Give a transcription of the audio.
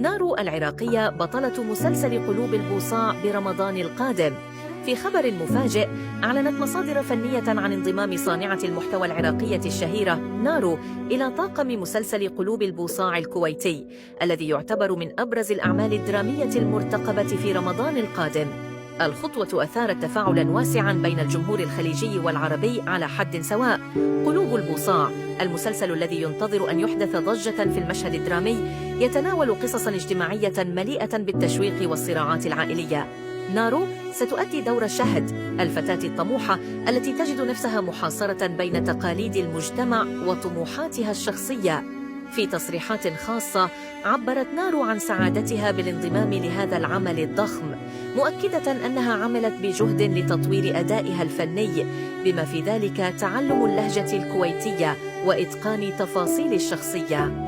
نارو العراقية بطلة مسلسل قلوب البوصاع برمضان القادم. في خبر مفاجئ، أعلنت مصادر فنية عن انضمام صانعة المحتوى العراقية الشهيرة نارو إلى طاقم مسلسل قلوب البوصاع الكويتي، الذي يعتبر من أبرز الأعمال الدرامية المرتقبة في رمضان القادم. الخطوة أثارت تفاعلاً واسعاً بين الجمهور الخليجي والعربي على حد سواء. قلوب البوصاع، المسلسل الذي ينتظر أن يحدث ضجة في المشهد الدرامي، يتناول قصصاً اجتماعية مليئة بالتشويق والصراعات العائلية. نارو ستؤدي دور شهد، الفتاة الطموحة التي تجد نفسها محاصرة بين تقاليد المجتمع وطموحاتها الشخصية. في تصريحات خاصة، عبرت نارو عن سعادتها بالانضمام لهذا العمل الضخم، مؤكدة أنها عملت بجهد لتطوير أدائها الفني، بما في ذلك تعلم اللهجة الكويتية وإتقان تفاصيل الشخصية.